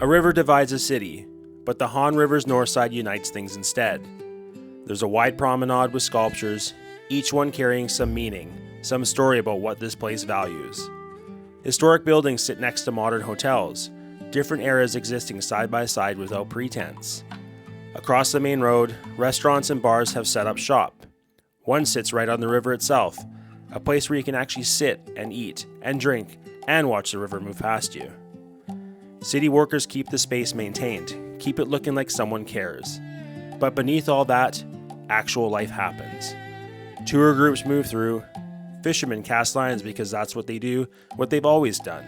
A river divides a city, but the Han River's north side unites things instead. There's a wide promenade with sculptures, each one carrying some meaning, some story about what this place values. Historic buildings sit next to modern hotels, different eras existing side by side without pretense. Across the main road, restaurants and bars have set up shop. One sits right on the river itself, a place where you can actually sit and eat and drink and watch the river move past you. City workers keep the space maintained, keep it looking like someone cares. But beneath all that, actual life happens. Tour groups move through. Fishermen cast lines because that's what they do, what they've always done.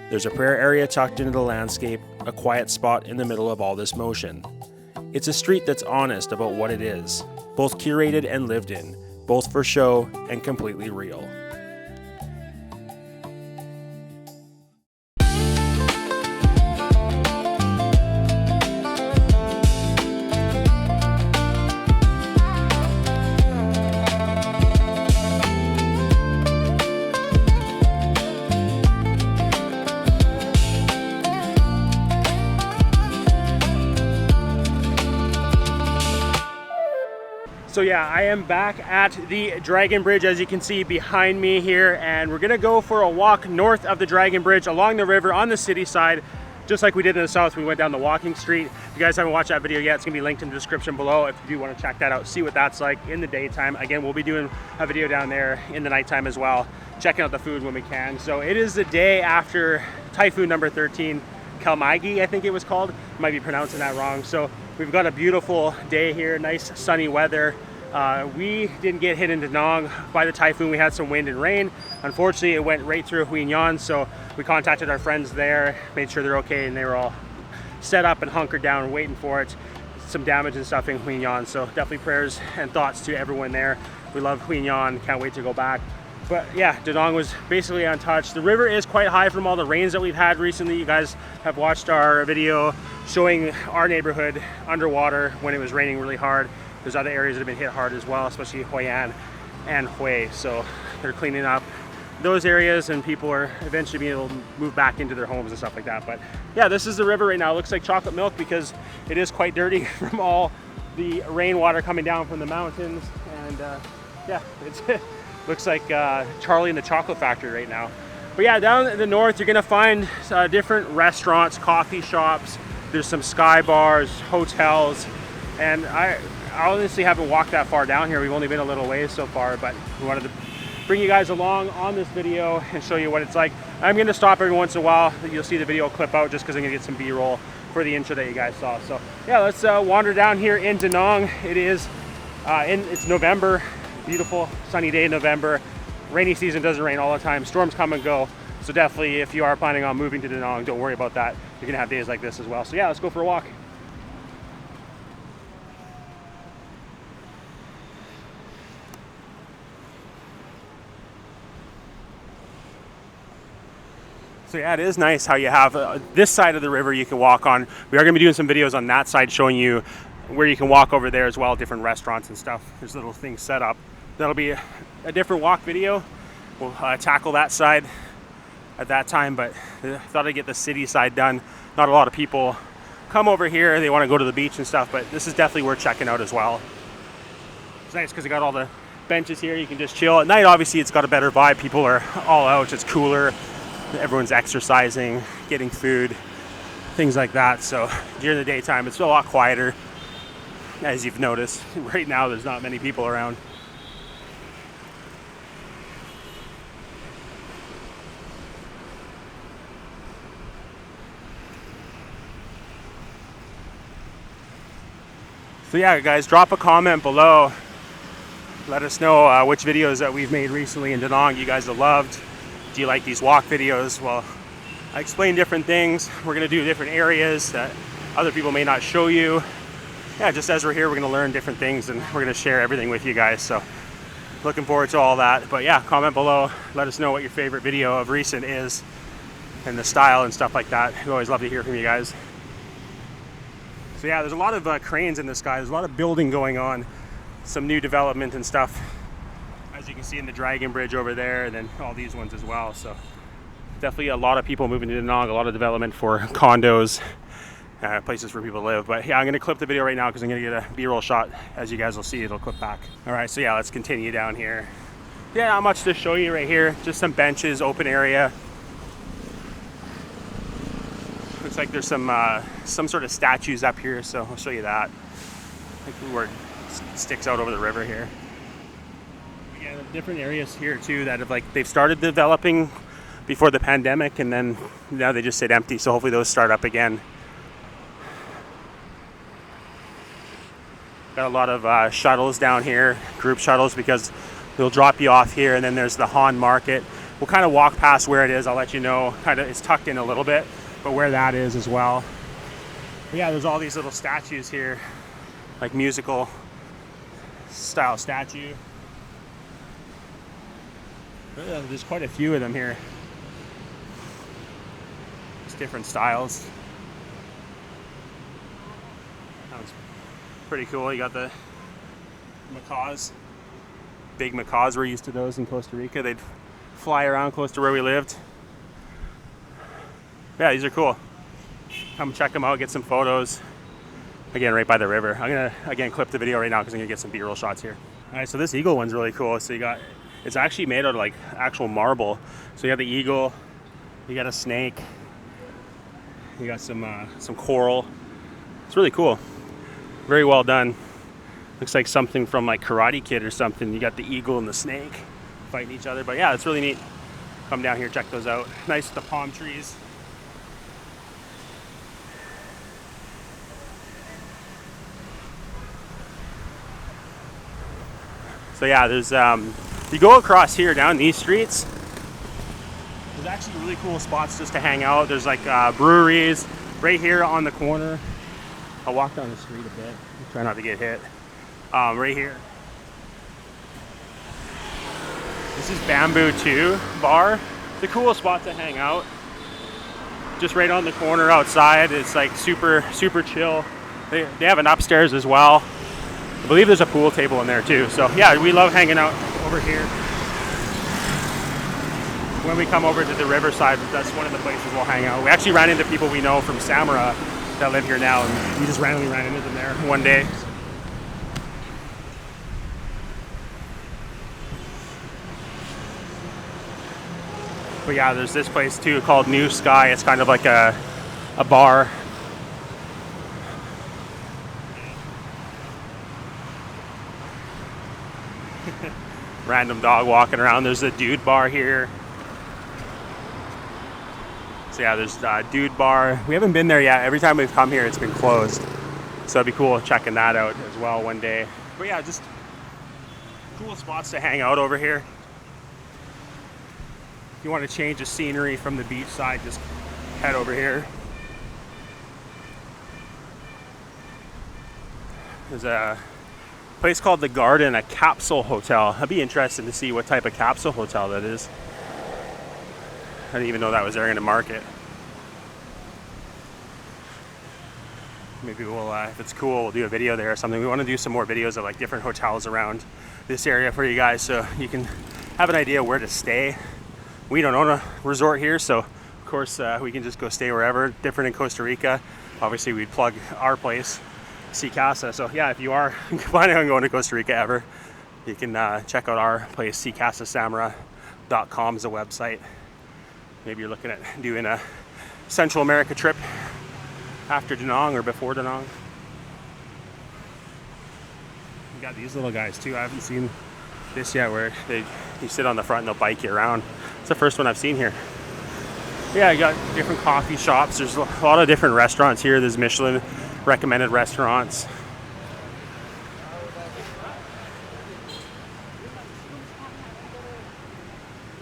There's a prayer area tucked into the landscape, a quiet spot in the middle of all this motion. It's a street that's honest about what it is, both curated and lived in, both for show and completely real. So yeah, I am back at the Dragon Bridge, as you can see behind me here, and we're gonna go for a walk north of the Dragon Bridge along the river on the city side, just like we did in the south. We went down the walking street. If you guys haven't watched that video yet, it's gonna be linked in the description below if you do want to check that out, see what that's like in the daytime. Again, we'll be doing a video down there in the nighttime as well, checking out the food when we can. So it is the day after typhoon number 13, Kalmaigi, I think it was called. Might be pronouncing that wrong. So we've got a beautiful day here, nice sunny weather. We didn't get hit in Da Nang by the typhoon. We had some wind and rain. Unfortunately, it went right through Hue Nhan, so we contacted our friends there, made sure they're okay, and they were all set up and hunkered down waiting for it. Some damage and stuff in Hue Nhan, so definitely prayers and thoughts to everyone there. We love Hue Nhan, can't wait to go back. But yeah, Da Nang was basically untouched. The river is quite high from all the rains that we've had recently. You guys have watched our video showing our neighborhood underwater when it was raining really hard. There's other areas that have been hit hard as well, especially Hoi An and Hue. So they're cleaning up those areas and people are eventually being able to move back into their homes and stuff like that. But yeah, this is the river right now. It looks like chocolate milk because it is quite dirty from all the rainwater coming down from the mountains. And yeah, it looks like Charlie and the Chocolate Factory right now. But yeah, down in the north, you're gonna find different restaurants, coffee shops. There's some sky bars, hotels, and I honestly haven't walked that far down here. We've only been a little ways so far, but we wanted to bring you guys along on this video and show you what it's like. I'm going to stop every once in a while. You'll see the video clip out just because I'm going to get some B-roll for the intro that you guys saw. So yeah, let's wander down here in Da Nang. It is, it's November, beautiful sunny day in November. Rainy season, doesn't rain all the time. Storms come and go. So definitely if you are planning on moving to Da Nang, don't worry about that. You're going to have days like this as well. So yeah, let's go for a walk. So yeah, it is nice how you have this side of the river you can walk on. We are going to be doing some videos on that side showing you where you can walk over there as well, different restaurants and stuff. There's little things set up. That'll be a different walk video. We'll tackle that side at that time, but I thought I'd get the city side done. Not a lot of people come over here. They want to go to the beach and stuff, but this is definitely worth checking out as well. It's nice because they got all the benches here. You can just chill. At night, obviously, it's got a better vibe. People are all out. It's cooler. Everyone's exercising, getting food, things like that. So during the daytime, it's a lot quieter, as you've noticed. Right now, there's not many people around. So yeah, guys, drop a comment below. Let us know which videos that we've made recently in Da Nang you guys have loved. Do you like these walk videos? Well, I explain different things. We're gonna do different areas that other people may not show you. Yeah, just as we're here, we're gonna learn different things and we're gonna share everything with you guys. So looking forward to all that. But yeah, comment below. Let us know what your favorite video of recent is and the style and stuff like that. We always love to hear from you guys. So yeah, there's a lot of cranes in the sky. There's a lot of building going on. Some new development and stuff. As you can see in the Dragon Bridge over there, and then all these ones as well. So definitely a lot of people moving to Da Nang, a lot of development for condos, places for people to live. But yeah, I'm gonna clip the video right now because I'm gonna get a B-roll shot. As you guys will see, it'll clip back. All right, so yeah, let's continue down here. Yeah, not much to show you right here. Just some benches, open area. Looks like there's some sort of statues up here, so I'll show you that. Like where it sticks out over the river here. Yeah, different areas here too that have they've started developing before the pandemic, and then now they just sit empty. So hopefully those start up again. Got a lot of shuttles down here, group shuttles, because they'll drop you off here, and then there's the Han Market. We'll kind of walk past where it is. I'll let you know. Kind of, it's tucked in a little bit, but where that is as well. But yeah, there's all these little statues here, like musical style statue. There's quite a few of them here. It's different styles. That was pretty cool. You got the macaws. Big macaws, we're used to those in Costa Rica. They'd fly around close to where we lived. Yeah, these are cool. Come check them out, get some photos. Again, right by the river. I'm gonna, again, clip the video right now because I'm gonna get some B-roll shots here. All right, so this eagle one's really cool. So you got, it's actually made out of like actual marble. So you got the eagle, you got a snake, you got some coral. It's really cool. Very well done. Looks like something from like Karate Kid or something. You got the eagle and the snake fighting each other. But yeah, it's really neat. Come down here, check those out. Nice with the palm trees. So yeah, there's you go across here down these streets. There's actually really cool spots just to hang out. There's like breweries right here on the corner. I'll walk down the street a bit. Try not to get hit. Right here. This is Bamboo 2 Bar. It's a cool spot to hang out. Just right on the corner outside. It's like super chill. They have an upstairs as well. I believe there's a pool table in there too. So yeah, we love hanging out over here. When we come over to the Riverside, that's one of the places we'll hang out. We actually ran into people we know from Samara that live here now, and we just randomly ran into them there one day. But yeah, there's this place too called New Sky. It's kind of like a bar. Random dog walking around. There's a dude bar here. So yeah, there's a dude bar. We haven't been there yet. Every time we've come here, it's been closed. So it'd be cool checking that out as well one day. But yeah, just cool spots to hang out over here. If you want to change the scenery from the beach side, just head over here. There's a place called The Garden, a Capsule hotel. I'd be interested to see what type of capsule hotel that is. I didn't even know that was there in the market. Maybe we'll, if it's cool, we'll do a video there or something. We want to do some more videos of like different hotels around this area for you guys, so you can have an idea where to stay. We don't own a resort here, so of course we can just go stay wherever. Different in Costa Rica. Obviously we'd plug our place, Sea Casa. So yeah, if you are planning on going to Costa Rica ever, you can check out our place. SeaCasaSamara.com is a website. Maybe you're looking at doing a Central America trip after Da Nang or before Da Nang. You got these little guys too. I haven't seen this yet, where you sit on the front and they'll bike you around. It's the first one I've seen here. Yeah, you got different coffee shops. There's a lot of different restaurants here. There's Michelin-recommended restaurants.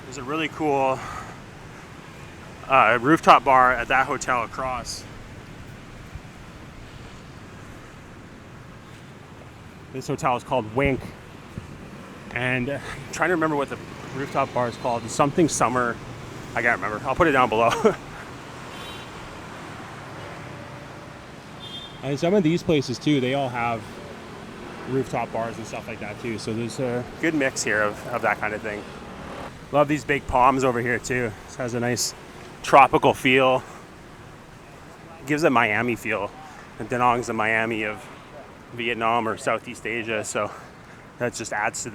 There's a really cool rooftop bar at that hotel across. This hotel is called Wink. And I'm trying to remember what the rooftop bar is called. It's something summer. I can't remember. I'll put it down below. And some of these places too, they all have rooftop bars and stuff like that too. So there's a good mix here of that kind of thing. Love these big palms over here too. This has a nice tropical feel. It gives a Miami feel. And Da Nang's the Miami of Vietnam or Southeast Asia, so that just adds to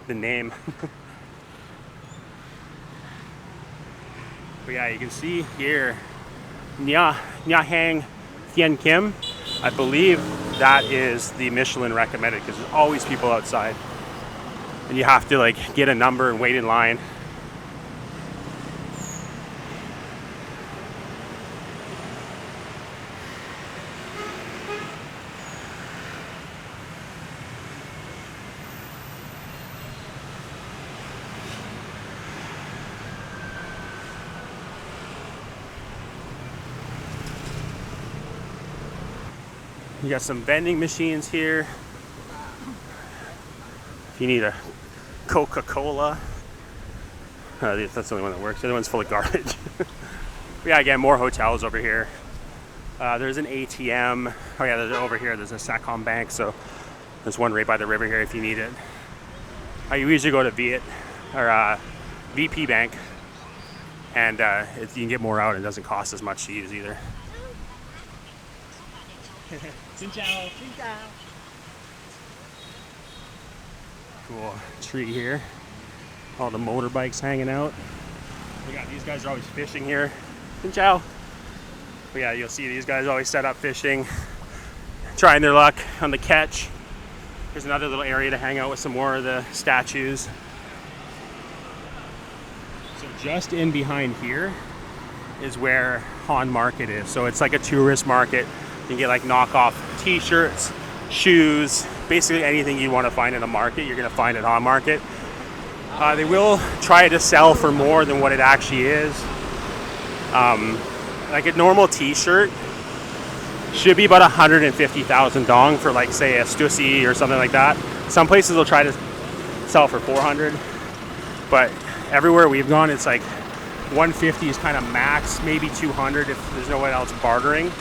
the name. But yeah, you can see here, Nha Hang Thien Kim. I believe that is the Michelin recommended because there's always people outside. And you have to like get a number and wait in line. You got some vending machines here. If you need a Coca-Cola, that's the only one that works. The other one's full of garbage. Yeah, again, more hotels over here. There's an ATM. Oh yeah, there's over here. There's a Sacom Bank, so there's one right by the river here if you need it. You usually go to VP Bank, and you can get more out. It doesn't cost as much to use either. Xin chào. Xin chào. Cool tree here. All the motorbikes hanging out. We got these guys are always fishing here. Xin chào. But yeah, you'll see these guys always set up fishing, trying their luck on the catch. There's another little area to hang out with some more of the statues. So just in behind here is where Han Market is. So it's like a tourist market. You can get like knockoff t-shirts, shoes, basically anything you want to find in a market, you're going to find at Han Market. They will try to sell for more than what it actually is. Like a normal t-shirt should be about 150,000 dong for like say a Stussy or something like that. Some places will try to sell for 400, but everywhere we've gone it's like 150 is kind of max, maybe 200 if there's no one else bartering.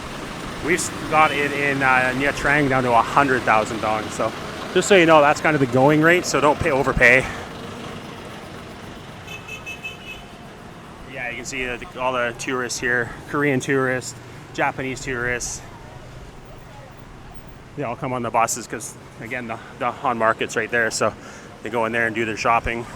We've got it in Nha Trang down to 100,000 dong. So just so you know, that's kind of the going rate. So don't overpay. Yeah, you can see all the tourists here, Korean tourists, Japanese tourists. They all come on the buses because, again, the Han Market's right there. So they go in there and do their shopping.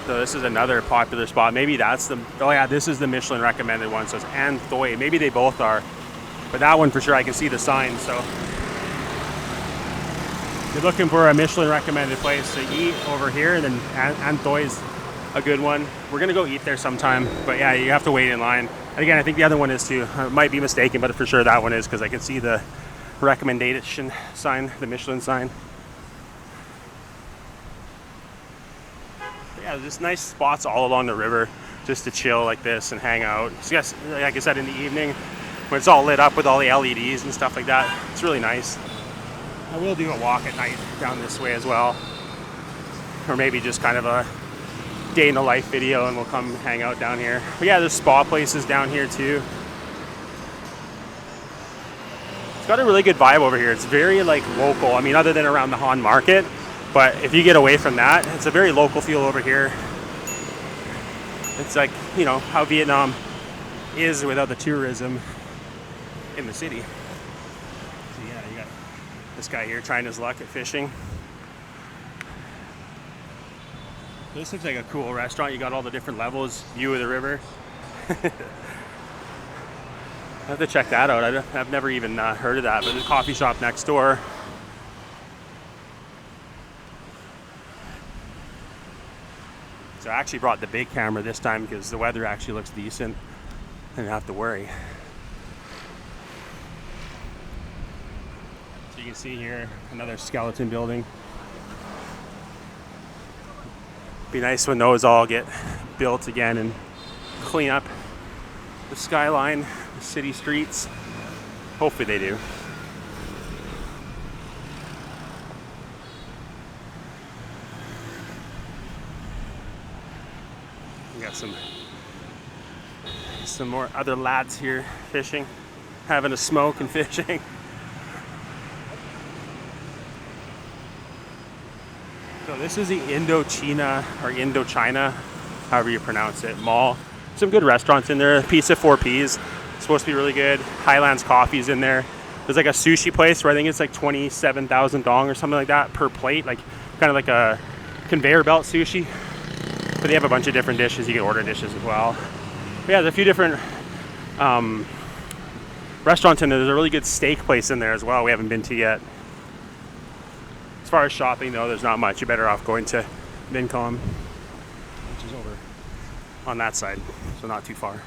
So this is another popular spot. Maybe that's the, oh yeah, this is the Michelin recommended one. So it's An Thoi. Maybe they both are. But that one for sure, I can see the sign. So if you're looking for a Michelin recommended place to eat over here, then An Thoi is a good one. We're gonna go eat there sometime. But yeah, you have to wait in line. And again, I think the other one is too. I might be mistaken, but for sure that one is because I can see the recommendation sign, the Michelin sign. Yeah, just nice spots all along the river just to chill like this and hang out. So yes, like I said, in the evening when it's all lit up with all the LEDs and stuff like that, it's really nice. I will do a walk at night down this way as well, or maybe just kind of a day in the life video and we'll come hang out down here. But yeah, there's spa places down here too. It's got a really good vibe over here. It's very like local. I mean, other than around the Han Market. But if you get away from that, it's a very local feel over here. It's like, you know, how Vietnam is without the tourism in the city. So yeah, you got this guy here trying his luck at fishing. This looks like a cool restaurant. You got all the different levels, view of the river. I have to check that out. I've never even heard of that, but there's a coffee shop next door. So I actually brought the big camera this time because the weather actually looks decent. I didn't have to worry. So you can see here another skeleton building. Be nice when those all get built again and clean up the skyline, the city streets. Hopefully they do. Got some more other lads here fishing, having a smoke and fishing. So this is the Indochina, or Indochina, however you pronounce it, mall. Some good restaurants in there. Pizza 4Ps, supposed to be really good. Highlands Coffee's in there. There's like a sushi place where I think it's like 27,000 dong or something like that per plate, like kind of like a conveyor belt sushi. But they have a bunch of different dishes. You can order dishes as well. But yeah, there's a few different restaurants in there. There's a really good steak place in there as well we haven't been to yet. As far as shopping though, there's not much. You're better off going to Vincom, which is over on that side, so not too far.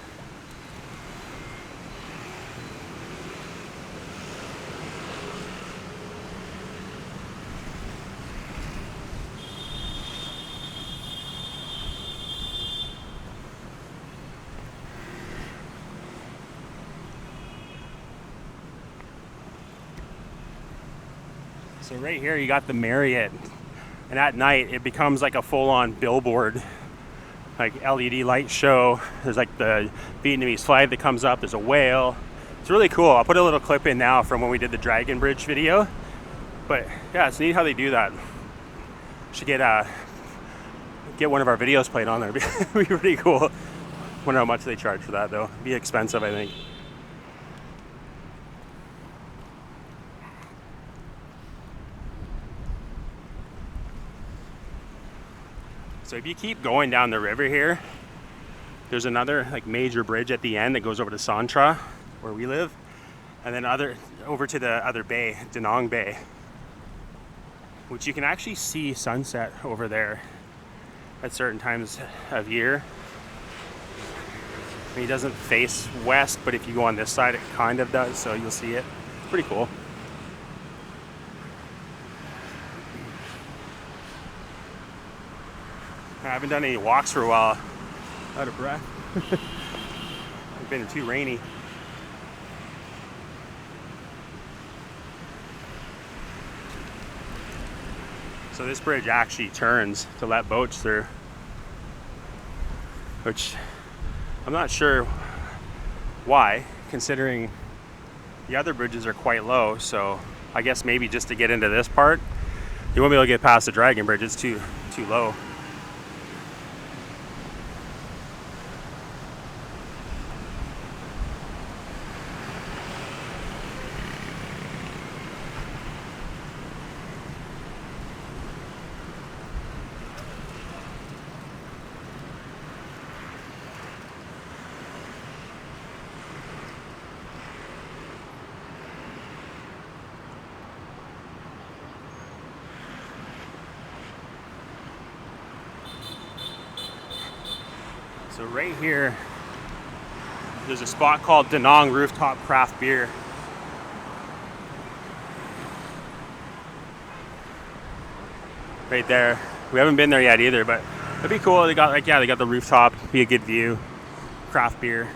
So right here you got the Marriott, and at night it becomes like a full-on billboard, like LED light show. There's like the Vietnamese flag that comes up, there's a whale. It's really cool. I'll put a little clip in now from when we did the Dragon Bridge video. But yeah, it's neat how they do that. Should get one of our videos played on there. It'd be pretty cool. Wonder how much they charge for that though. It'd be expensive, I think. So if you keep going down the river here, there's another like major bridge at the end that goes over to Santra, where we live, and then over to the other bay, Da Nang Bay, which you can actually see sunset over there at certain times of year. I mean, it doesn't face west, but if you go on this side, it kind of does, so you'll see it. It's pretty cool. I haven't done any walks for a while. Out of breath. It's been too rainy. So this bridge actually turns to let boats through, which I'm not sure why, considering the other bridges are quite low. So I guess maybe just to get into this part, you won't be able to get past the Dragon Bridge. It's too low. So right here, there's a spot called Da Nang Rooftop Craft Beer. Right there. We haven't been there yet either, but it'd be cool. They got like, yeah, they got the rooftop, be a good view, craft beer.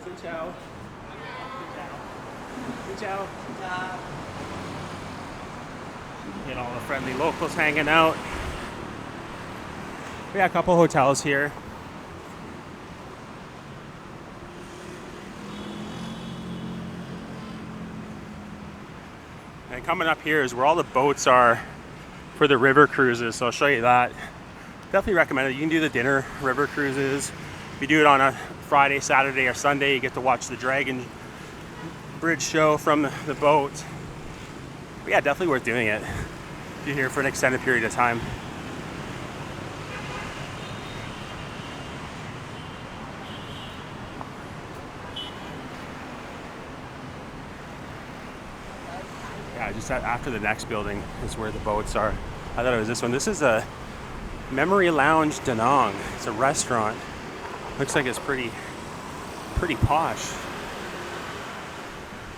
Xin chào. Xin chào. Get all the friendly locals hanging out. We got a couple hotels here. And coming up here is where all the boats are for the river cruises, so I'll show you that. Definitely recommend it. You can do the dinner river cruises. If you do it on a Friday, Saturday, or Sunday, you get to watch the Dragon Bridge show from the boat. But yeah, definitely worth doing it if you're here for an extended period of time. Yeah, just after the next building is where the boats are. I thought it was this one. This is a Memory Lounge Da Nang. It's a restaurant. Looks like it's pretty posh.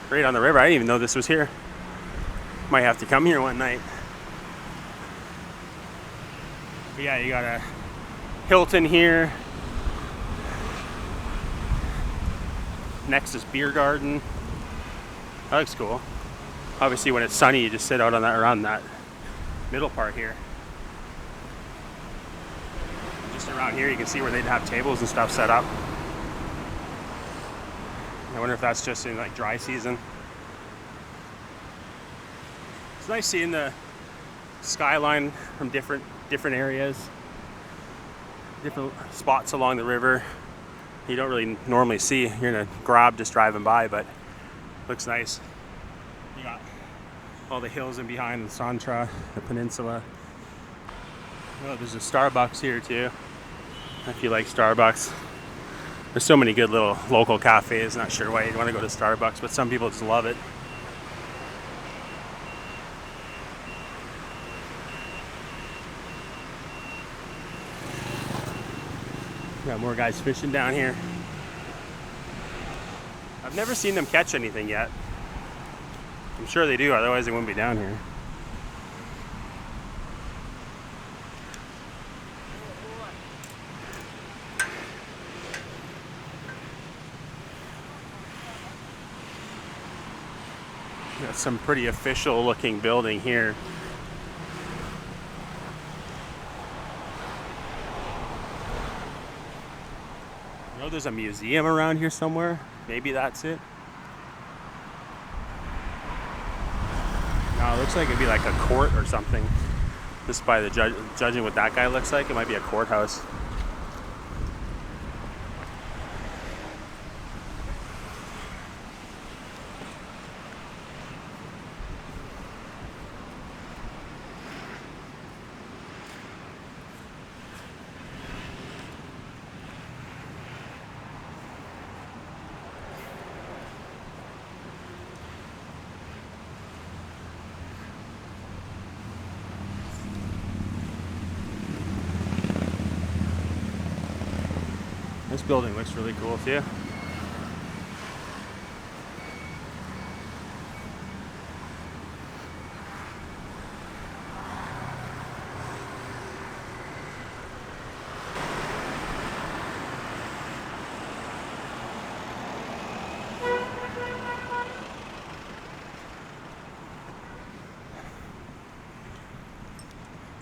Right on the river. I didn't even know this was here. Might have to come here one night. But yeah, you got a Hilton here. Nexus beer garden. That looks cool. Obviously when it's sunny, you just sit out on that, around that middle part here. Just around here you can see where they'd have tables and stuff set up. I wonder if that's just in like dry season. It's nice seeing the skyline from different areas, different spots along the river. You don't really normally see here in a grab just driving by, but looks nice. You got all the hills in behind, the Santra, the peninsula. Oh, there's a Starbucks here too, if you like Starbucks. There's so many good little local cafes. Not sure why you'd want to go to Starbucks, but some people just love it. Got more guys fishing down here. I've never seen them catch anything yet. I'm sure they do, otherwise they wouldn't be down here. Got some pretty official looking building here. I know there's a museum around here somewhere. Maybe that's it. No, it looks like it'd be like a court or something. Just by the judging what that guy looks like, it might be a courthouse. This building looks really cool too.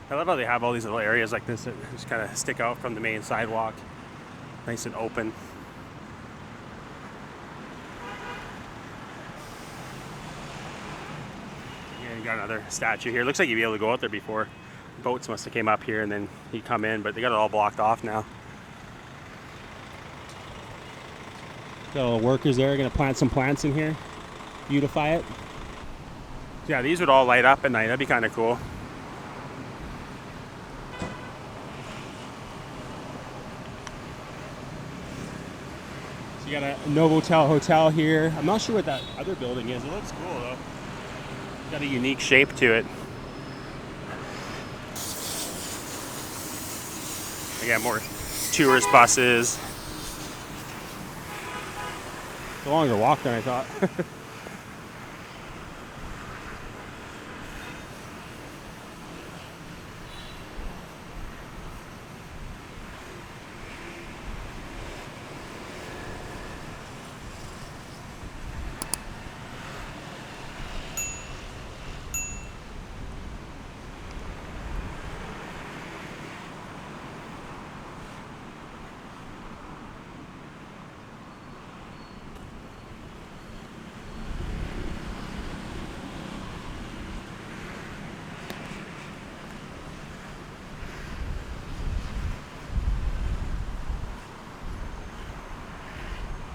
I love how they have all these little areas like this that just kind of stick out from the main sidewalk. Nice and open. Yeah, you got another statue here. Looks like you'd be able to go out there before. Boats must have came up here and then you come in, but they got it all blocked off now. Got all the workers there, gonna plant some plants in here, beautify it. Yeah, these would all light up at night. That'd be kind of cool. You got a Novotel hotel here. I'm not sure what that other building is. It looks cool though. Got a unique shape to it. I got more tourist buses. It's a longer walk than I thought.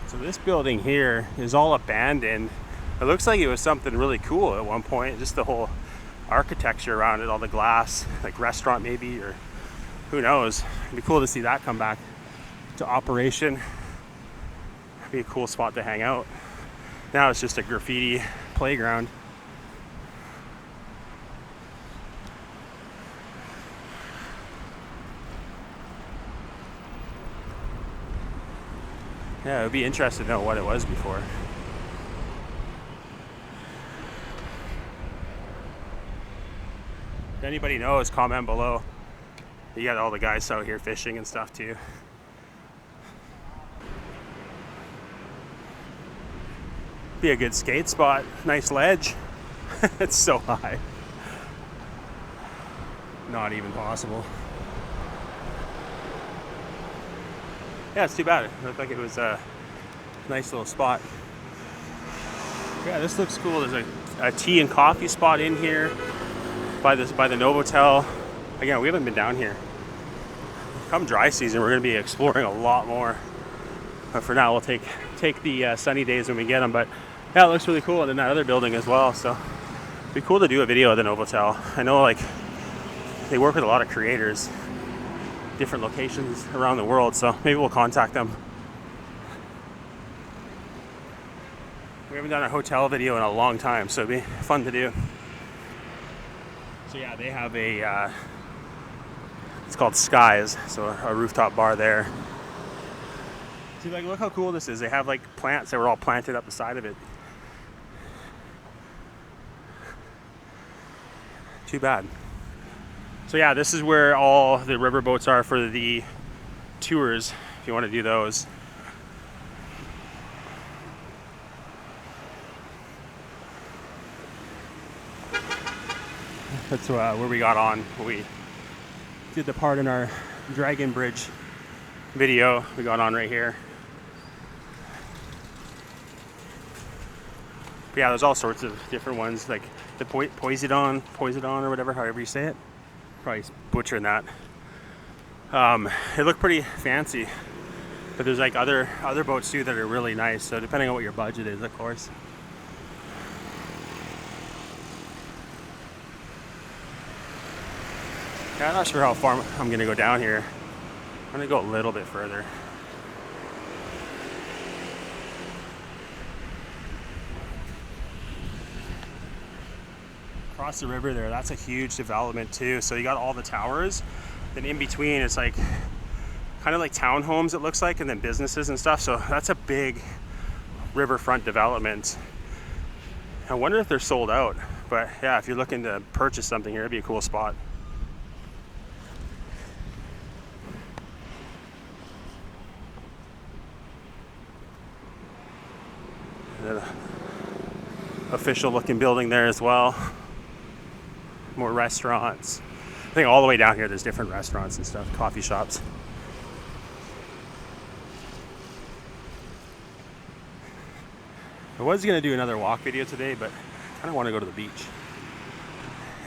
So this building here is all abandoned. It looks like it was something really cool at one point, just the whole architecture around it, all the glass, like restaurant maybe, or who knows. It'd be cool to see that come back to operation. It'd be a cool spot to hang out. Now it's just a graffiti playground. Yeah, it would be interesting to know what it was before. If anybody knows, comment below. You got all the guys out here fishing and stuff too. Be a good skate spot. Nice ledge. It's so high. Not even possible. Yeah, it's too bad. It looked like it was a nice little spot. Yeah, this looks cool. There's a tea and coffee spot in here by the Novotel. Again, we haven't been down here. Come dry season, we're going to be exploring a lot more. But for now, we'll take the sunny days when we get them. But yeah, it looks really cool. And then that other building as well. So it'd be cool to do a video of the Novotel. I know like they work with a lot of creators, different locations around the world. So maybe we'll contact them. We haven't done a hotel video in a long time, so it'd be fun to do. So yeah, they have a, it's called Skies, so a rooftop bar there. See, like, look how cool this is. They have like plants that were all planted up the side of it. Too bad. So yeah, this is where all the river boats are for the tours, if you want to do those. That's where we got on. We did the part in our Dragon Bridge video. We got on right here. But yeah, there's all sorts of different ones, like the Poseidon or whatever, however you say it. Probably butchering that. It looked pretty fancy, but there's like other boats too that are really nice. So depending on what your budget is, of course. Yeah, I'm not sure how far I'm going to go down here. I'm going to go a little bit further. Across the river there, that's a huge development too. So you got all the towers, then in between it's like kind of like townhomes it looks like, and then businesses and stuff. So that's a big riverfront development. I wonder if they're sold out, but yeah, if you're looking to purchase something here, it'd be a cool spot. Official looking building there as well. More restaurants. I think all the way down here there's different restaurants and stuff, coffee shops. I was going to do another walk video today, but I kind of want to go to the beach.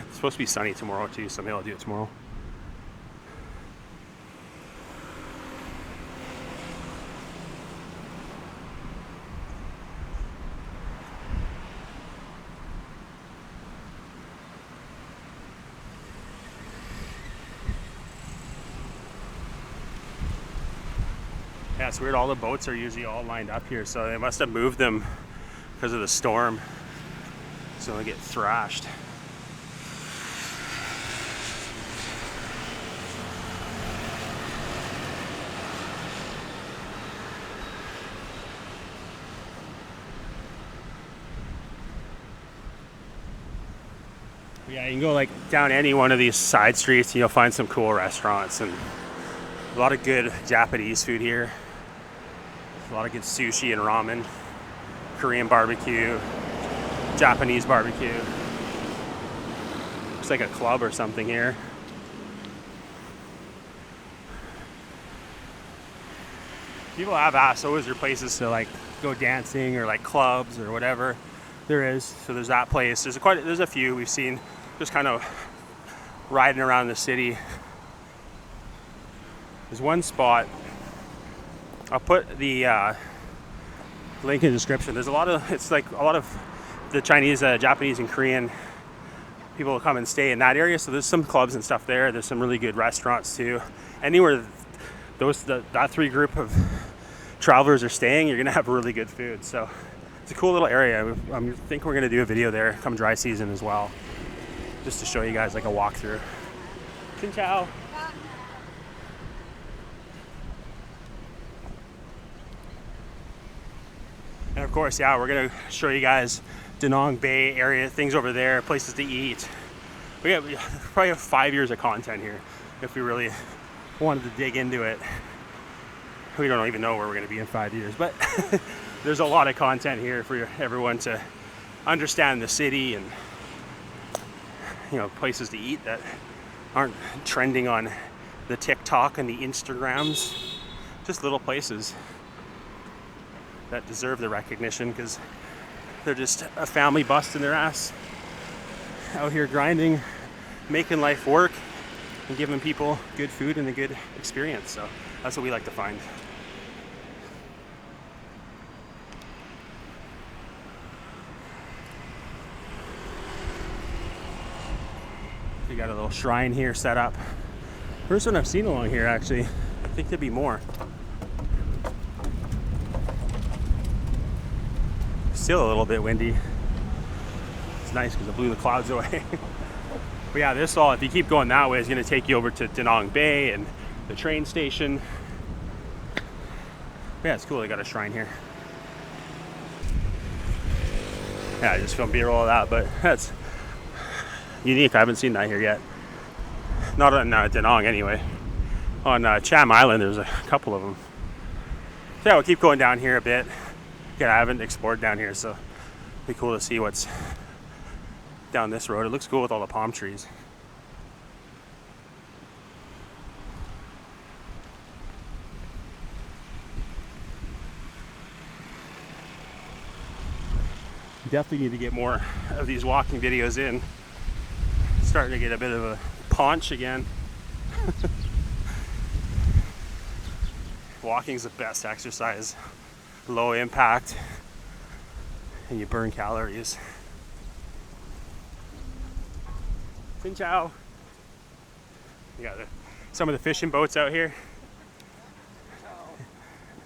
It's supposed to be sunny tomorrow too, so maybe I'll do it tomorrow. Yeah, it's weird, all the boats are usually all lined up here, so they must have moved them because of the storm, so they get thrashed. Yeah, you can go like down any one of these side streets and you'll find some cool restaurants and a lot of good Japanese food here. A lot of good sushi and ramen, Korean barbecue, Japanese barbecue. Looks like a club or something here. People have asked, so is there places to like go dancing or like clubs or whatever? There is. So there's that place. There's a few we've seen just kind of riding around the city. There's one spot. I'll put the link in the description. There's it's like a lot of the Chinese, Japanese, and Korean people will come and stay in that area. So there's some clubs and stuff there. There's some really good restaurants too. Anywhere that three group of travelers are staying, you're gonna have really good food. So it's a cool little area. I think we're gonna do a video there come dry season as well, just to show you guys like a walkthrough. Xin chào. And of course, yeah, we're gonna show you guys Da Nang Bay area, things over there, places to eat. We probably have 5 years of content here if we really wanted to dig into it. We don't even know where we're gonna be in 5 years, but there's a lot of content here for everyone to understand the city and, you know, places to eat that aren't trending on the TikTok and the Instagrams. Just little places that deserve the recognition, because They're just a family busting their ass out here grinding, making life work, and giving people good food and a good experience. So that's what we like to find. We got a little shrine here set up. First one I've seen along here, actually. I think there'd be more. Still a little bit windy. It's nice because it blew the clouds away. But yeah, this all, if you keep going that way, is going to take you over to Da Nang Bay and the train station. But yeah, it's cool. They got a shrine here. Yeah, I just filmed B-roll of that, but that's unique. I haven't seen that here yet. Not on Da Nang anyway. On Cham Island, there's a couple of them. So yeah, we'll keep going down here a bit. Again, I haven't explored down here, so it'd be cool to see what's down this road. It looks cool with all the palm trees. Definitely need to get more of these walking videos in. Starting to get a bit of a paunch again. Walking's the best exercise. Low impact, and you burn calories. Xin chào. You got some of the fishing boats out here.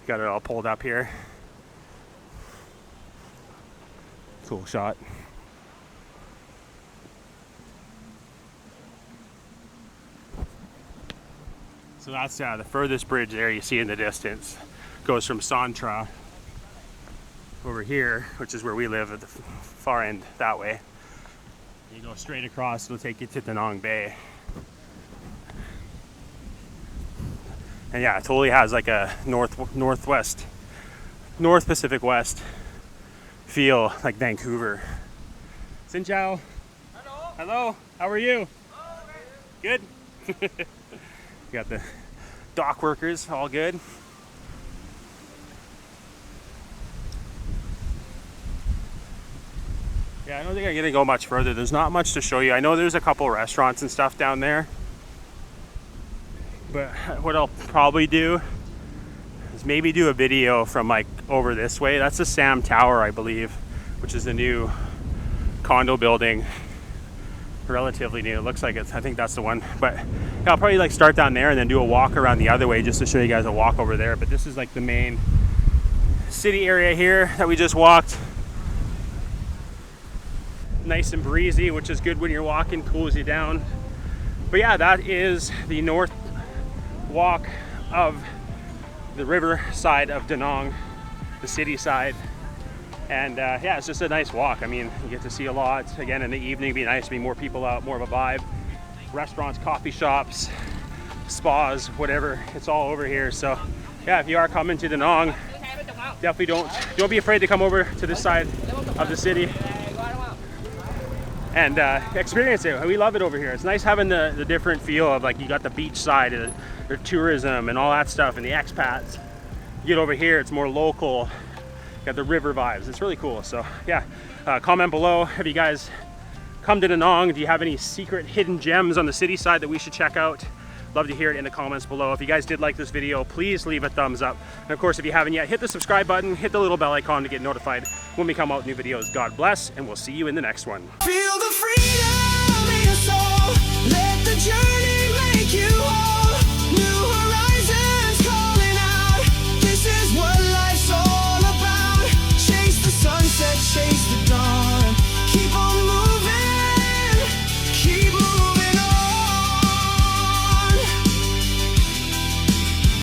Got it all pulled up here. Cool shot. So that's the furthest bridge there you see in the distance. Goes from Santra over here, which is where we live at the far end that way. You go straight across, it'll take you to Da Nang Bay. And yeah, it totally has like a North Pacific West feel, like Vancouver. Xin chào. Hello. Hello, how are you? Oh, Good? Got the dock workers, all good. Yeah, I don't think I'm gonna go much further. There's not much to show you. I know there's a couple restaurants and stuff down there, but what I'll probably do is maybe do a video from like over this way. That's the Sam Tower, I believe, which is the new condo building. Relatively new. It looks like it's, I think that's the one. But yeah, I'll probably like start down there and then do a walk around the other way just to show you guys a walk over there. But this is like the main city area here that we just walked. Nice and breezy, which is good when you're walking, cools you down. But yeah, that is the north walk of the river side of Da Nang, the city side. And yeah, it's just a nice walk. I mean, you get to see a lot. Again, in the evening, it'd be nice to be more people out, more of a vibe. Restaurants, coffee shops, spas, whatever, it's all over here. So yeah, if you are coming to Da Nang, definitely don't be afraid to come over to this side of the city and experience it. We love it over here. It's nice having the different feel of like, you got the beach side, the tourism and all that stuff, and the expats. You get over here, it's more local. Got the river vibes. It's really cool. So yeah, comment below if you guys come to Da Nang. Do you have any secret hidden gems on the city side that we should check out? Love to hear it in the comments below. If you guys did like this video, please leave a thumbs up. And of course, if you haven't yet, hit the subscribe button, hit the little bell icon to get notified when we come out with new videos. God bless, and we'll see you in the next one. Feel the freedom in your soul. Let the journey make you whole.